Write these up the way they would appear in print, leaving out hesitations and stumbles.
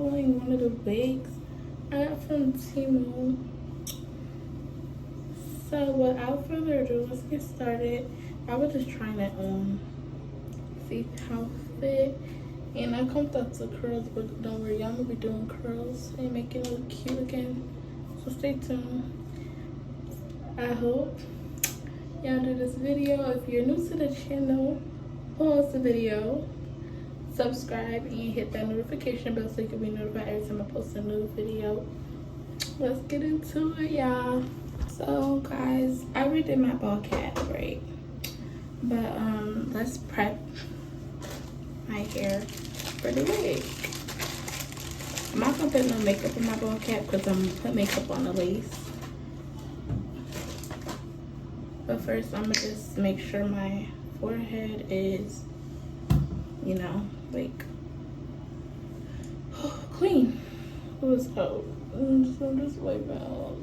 following one of the wigs I got from Temu. So without further ado, let's get started. I was just trying to see how fit, and I combed out the curls, but don't worry, I'm gonna be doing curls and making it look cute again. So stay tuned. I hope y'all do this video. If you're new to the channel, pause the video, subscribe, and hit that notification bell so you can be notified every time I post a new video. Let's get into it, y'all. So guys, I already did my ball cap, right? But let's prep my hair for the wig. I'm not gonna put no makeup on my ball cap because I'm gonna put makeup on the lace. But first, I'm gonna just make sure my forehead is, you know, like clean. It was cold. So I'm just wiping out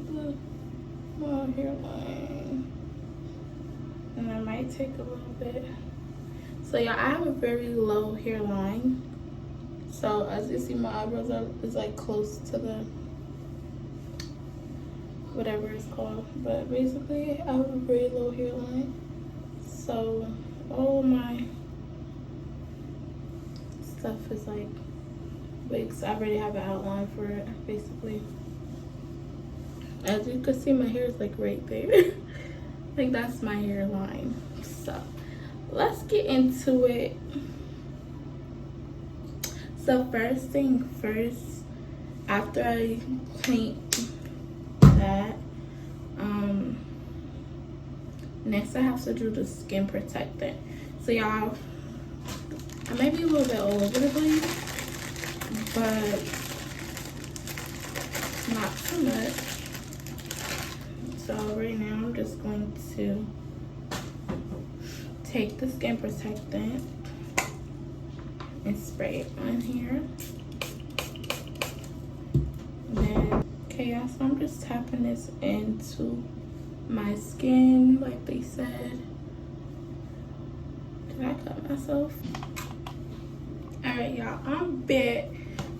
my hairline. And I might take a little bit. So yeah, I have a very low hairline. So as you see, my eyebrows is like close to the whatever it's called, but basically I have a very low hairline. So all my stuff is like wigs. I already have an outline for it, basically. As you can see, my hair is like right there. Like that's my hairline. So let's get into it. So first thing first, after I paint that, next I have to do the skin protectant. So y'all, I may be a little bit all over the place, but not too much. So right now I'm just going to take the skin protectant and spray it on here. Then, okay, y'all, so I'm just tapping this into my skin like they said. Did I cut myself? Alright, y'all, I'm back.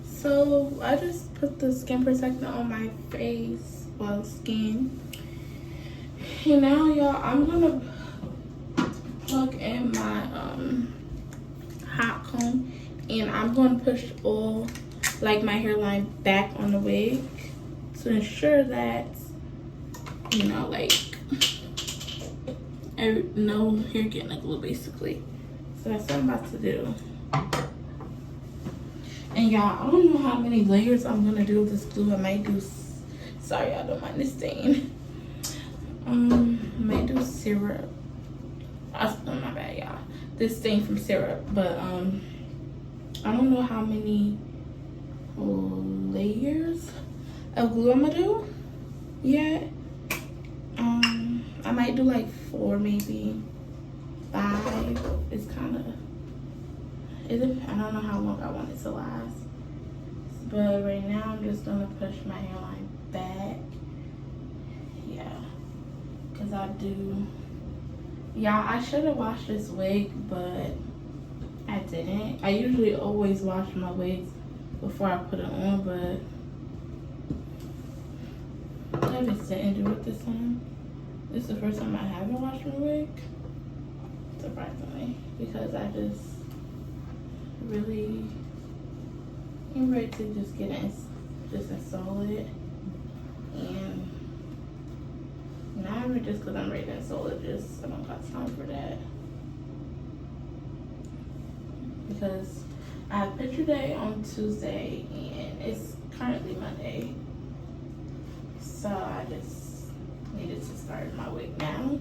So I just put the skin protectant on my face, well, skin. And now, y'all, I'm gonna plug in my hot comb, and I'm gonna push all like my hairline back on the wig to ensure that, you know, like no hair getting a glue, basically. So that's what I'm about to do. And y'all, I don't know how many layers I'm gonna do of this glue. I might do, sorry, I don't mind the stain. I might do syrup. Oh, my bad, y'all. This stain from syrup, but I don't know how many layers of glue I'm gonna do yet. I might do like 4, maybe 5. It's kind of, I don't know how long I want it to last. But right now I'm just gonna push my hairline back. Yeah, because I do. Yeah, I should have washed this wig, but I didn't. I usually always wash my wigs before I put it on, but I just didn't do it this time. This is the first time I haven't washed my wig, surprisingly, because I just really am ready to just get in, just install it. And not even just because I'm ready to install it, just I don't got time for that. Because I have picture day on Tuesday and it's currently Monday. So I just needed to start my wig now,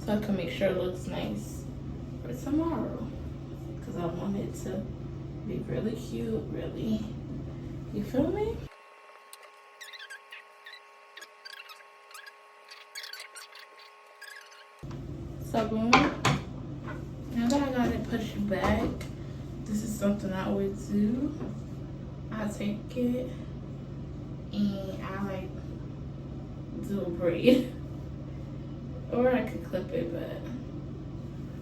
so I can make sure it looks nice for tomorrow. Because I want it to be really cute, really. You feel me? So boom. Now that I got it pushed back, this is something I always do. I take it and I like do a braid. Or I could clip it, but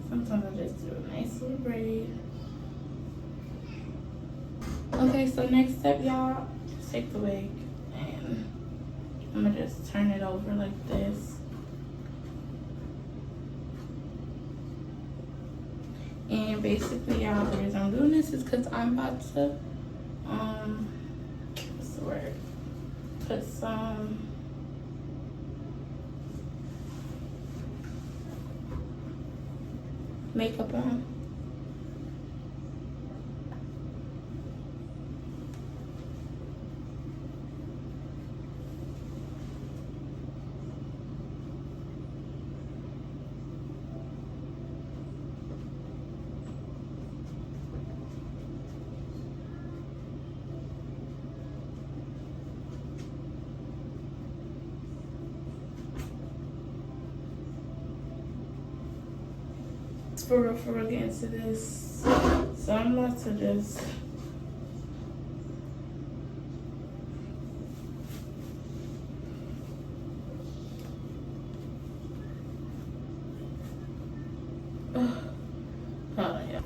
sometimes I just do a nice little braid. Okay, so next step, y'all, just take the wig and I'm gonna just turn it over like this. And basically, y'all, the reason I'm doing this is because I'm about to, what's the word? Put some makeup on. For real, get into this. So I'm about to just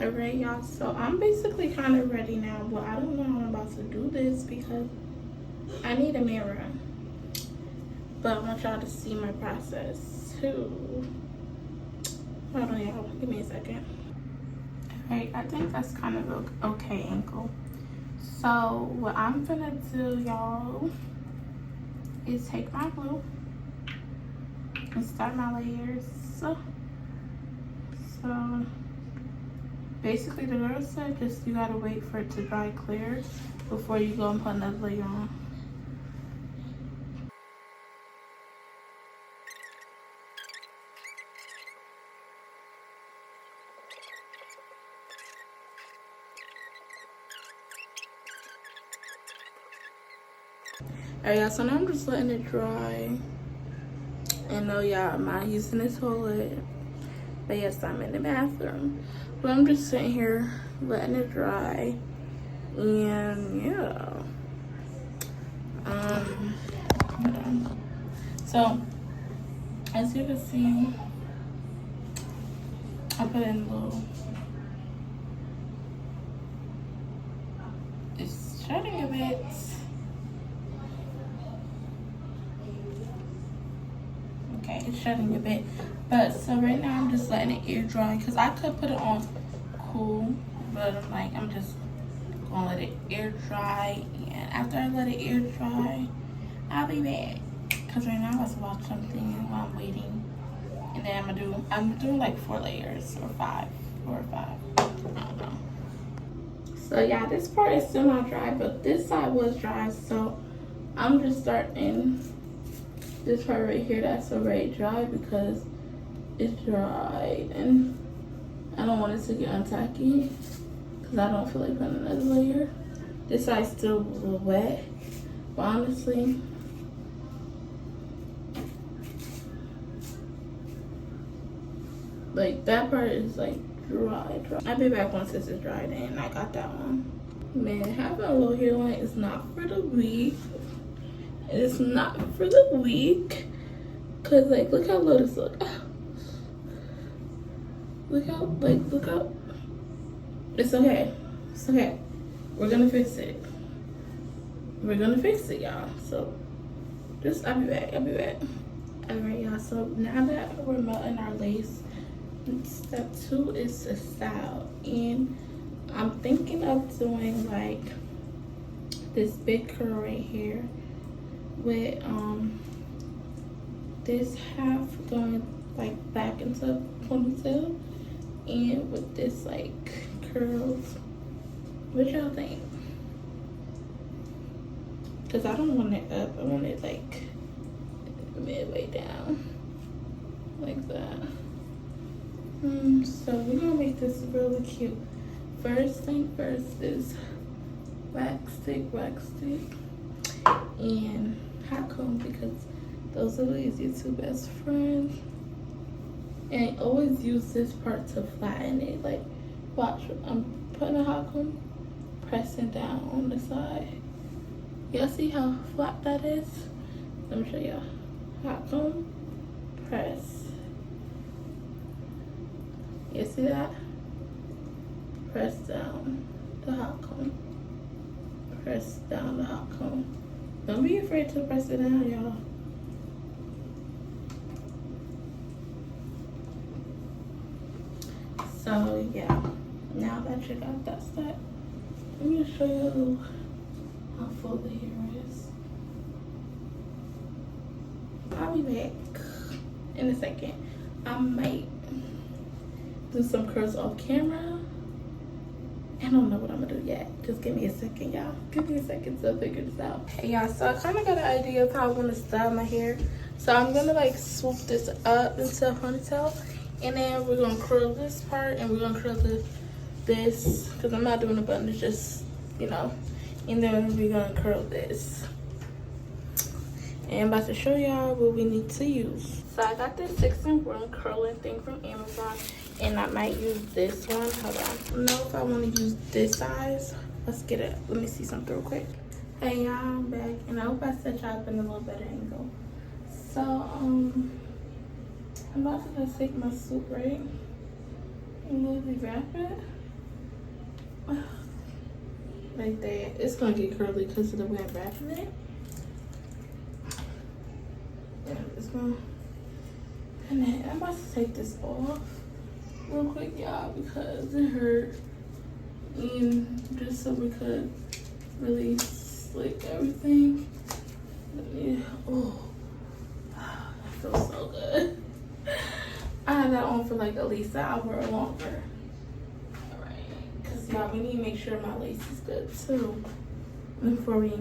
alright, y'all, so I'm basically kind of ready now, but I don't know how I'm about to do this because I need a mirror. But I want y'all to see my process too. Hold on, y'all. Give me a second. Alright, I think that's kind of an okay angle. So what I'm gonna do, y'all, is take my glue and start my layers. So basically the girl said just you gotta wait for it to dry clear before you go and put another layer on. Alright, y'all, so now I'm just letting it dry. And no, y'all, I'm not using the toilet. But yes, I'm in the bathroom. But I'm just sitting here letting it dry. And yeah. So as you can see, I put in a little, it's shedding a bit. Okay, it's shedding a bit. But so right now I'm just letting it air dry because I could put it on cool, but I'm like, I'm just gonna let it air dry. And after I let it air dry, I'll be back. Because right now I'm about to watch something while I'm waiting. And then I'm doing like 4 layers or 5, 4 or 5. I don't know. So yeah, this part is still not dry, but this side was dry. So I'm just starting this part right here that's already dry because it's dry. And I don't want it to get untacky because I don't feel like putting another layer. This side's still a little wet, but honestly, like that part is like dry. I'll be back once this is dried and I got that one. Man, having a low hairline is not for the weak. It's not for the weak. Cause like, look how low this look. Look how. It's okay. It's okay. We're gonna fix it. We're gonna fix it, y'all. So just, I'll be back. Alright, y'all, so now that we're melting our lace, step 2 is to style. And I'm thinking of doing like this big curl right here with this half going like back into a ponytail and with this like curls. What y'all think? Because I don't want it up, I want it like midway down like that. So we're gonna make this really cute. First thing first is wax stick and hot comb, because those are your 2 best friends. And always use this part to flatten it. Like, watch, I'm putting a hot comb, pressing down on the side. Y'all see how flat that is? Let me show y'all. Hot comb, press. You see that? Press down the hot comb. press down the outcome. Don't be afraid to press it down, y'all. So yeah, now that you got that set, let me show you how full the hair is. I'll be back in a second. I might do some curls off camera. I don't know what I'm gonna do yet. Just give me a second, y'all. Give me a second to figure this out. Hey, y'all, so I kind of got an idea of how I want to style my hair. So I'm gonna like swoop this up into a ponytail, and then we're gonna curl this part, and we're gonna curl this, because I'm not doing a bun, it's just, you know, and then we're gonna curl this. And I'm about to show y'all what we need to use. So I got this 6-in-1 curling thing from Amazon, and I might use this one. Hold on. I don't know if I want to use this size. Let's get it. Let me see something real quick. Hey y'all, I'm back, and I hope I set y'all up in a little better angle. So I'm about to just take my soup, right, and literally wrap it like that. It's gonna get curly because of the way I'm wrapping it. Yeah, it's gonna. And then I'm about to take this off real quick, y'all, because it hurt. And just so we could really slick everything. Oh, that feels so good. I had that on for like at least an hour or longer. Alright, because y'all, we need to make sure my lace is good too before we.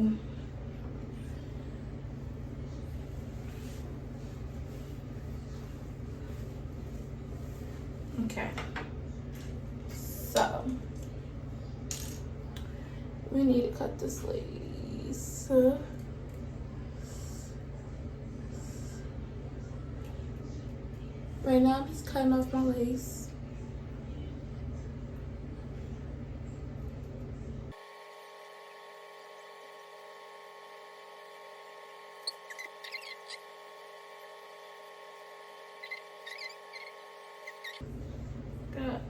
Okay, so we need to cut this lace. Right now I'm just cutting off my lace. Got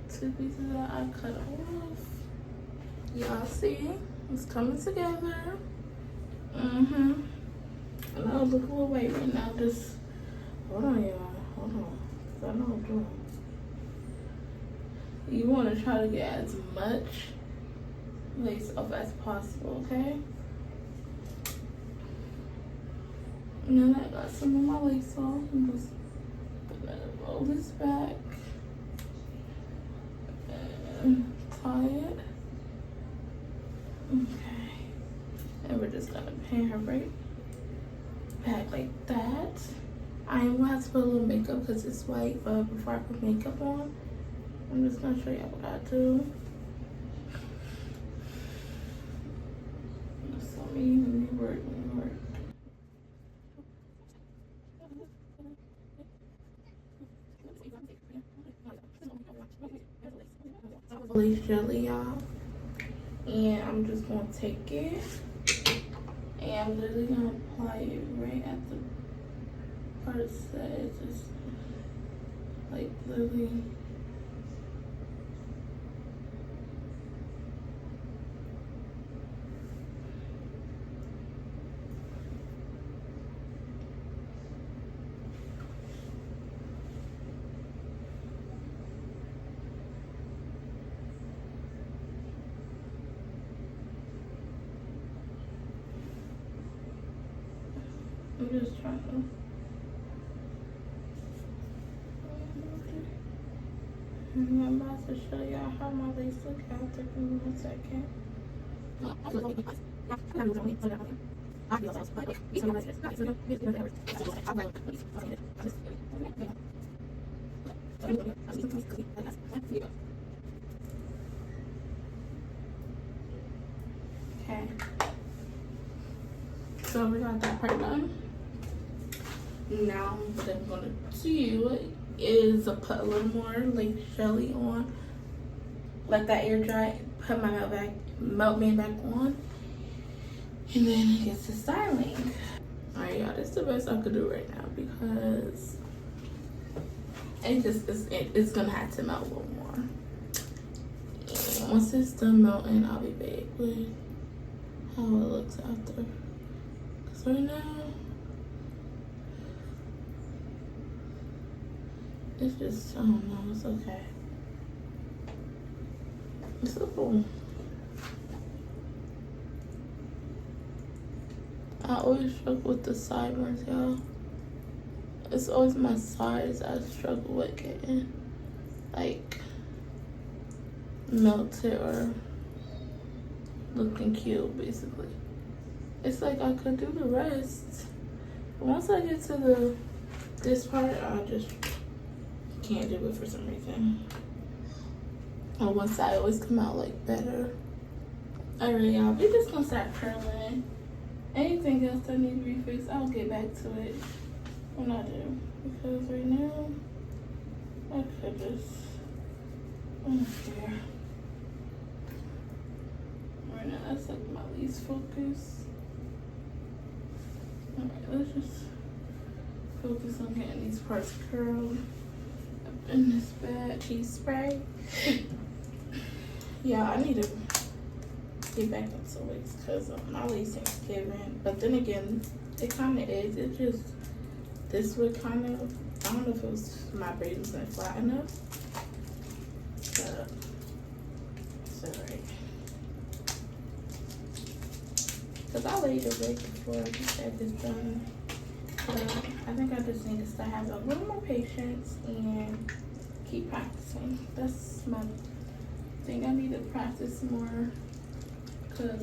2 pieces that I cut off. Y'all see? It's coming together. And I'll look a little white right now. Just hold on, y'all. Hold on. I know what I'm doing. You want to try to get as much lace off as possible, okay? And then I got some of my lace off. I'm just gonna roll this back and tie it. Okay. And we're just gonna pin her right back like that. I am gonna have to put a little makeup because it's white, but before I put makeup on, I'm just gonna show you what I do. So let me work. Lace jelly, y'all, and I'm just gonna take it and I'm literally gonna apply it right at the parts that is just like literally. I'm just trying to. And I'm about to show y'all how my lace look after. Give me 1 second. Okay. So we got that part done. Now what I'm gonna do is put a little more lace jelly on, let that air dry, put my melt band back on, and then get to styling. Alright, y'all, this is the best I could do right now because it's gonna have to melt a little more. And once it's done melting, I'll be back with how it looks after. Cause right now, it's just, I don't know, it's okay. It's so cool. I always struggle with the sideburns, y'all. It's always my sides I struggle with getting, like, melted or looking cute, basically. It's like I could do the rest, but once I get to this part, I just can't do it for some reason. On one side always come out like better. Alright, y'all, we're just gonna start curling. Anything else that needs to be fixed, I'll get back to it when I do. Because right now, I could just, I don't care. Right now, that's like my least focus. Alright, let's just focus on getting these parts curled up in this bad cheese spray. Yeah, I need to get back into wigs because my lacing's giving. But then again, it kind of is. It just, this wig kind of, I don't know if it was my braids wasn't flat enough. But it's alright. Because I laid a wig before I just had this done. But I think I just need to start having a little more patience and keep practicing. That's my thing. I need to practice more. Because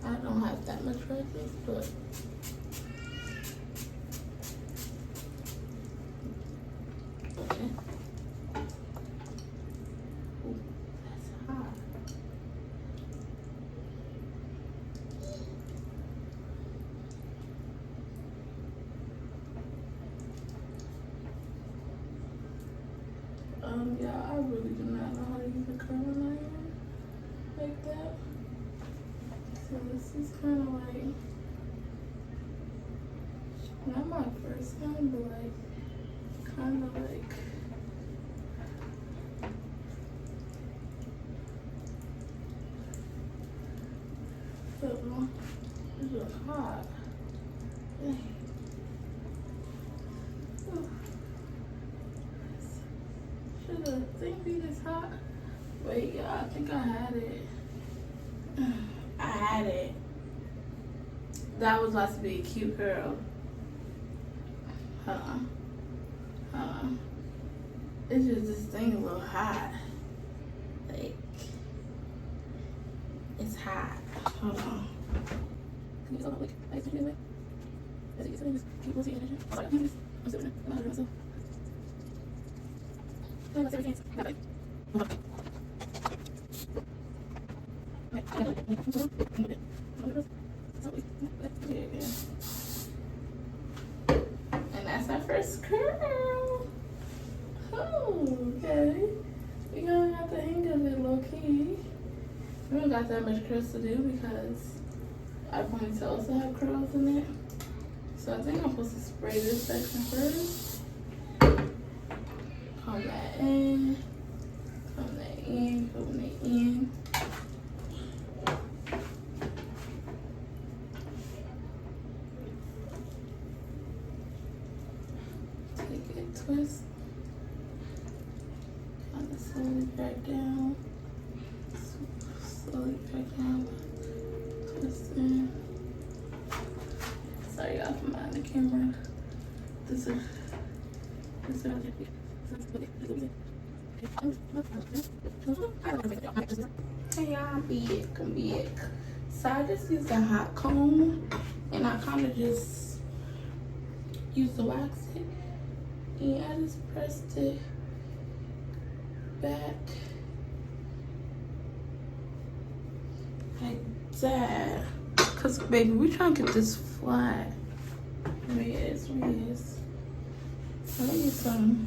I don't have that much practice, but okay. Ooh, that's hot. Yeah, I really do not know how to use a curling iron like that. So this is kind of like, not my first time, but like, kind of like, so, this is hot. Dang. Should the thing be this hot? Wait, yeah, I think I had it. I had it. That was supposed to be a cute girl. It's just this thing a little hot. Like, it's hot. Hold on. Can you like, I used to do it? As you get something, just keep losing energy. I'm sorry, I'm still in it. I'm not doing myself. Let's see everything. And that's our first curl. Oh, okay. We gonna have to hang of it low key. We don't got that much curls to do because our ponytail also have curls in it. So I think I'm supposed to spray this section first. Comb that in. Comb that in. Comb that in. Twist, kind of slowly back down, twist in. Sorry y'all for behind the camera. This is hey y'all, I'm big. So I just used a hot comb and I kind of just used the wax stick. And I just pressed it back like that. Cause baby, we trying to get this flat. Here it is. I need some.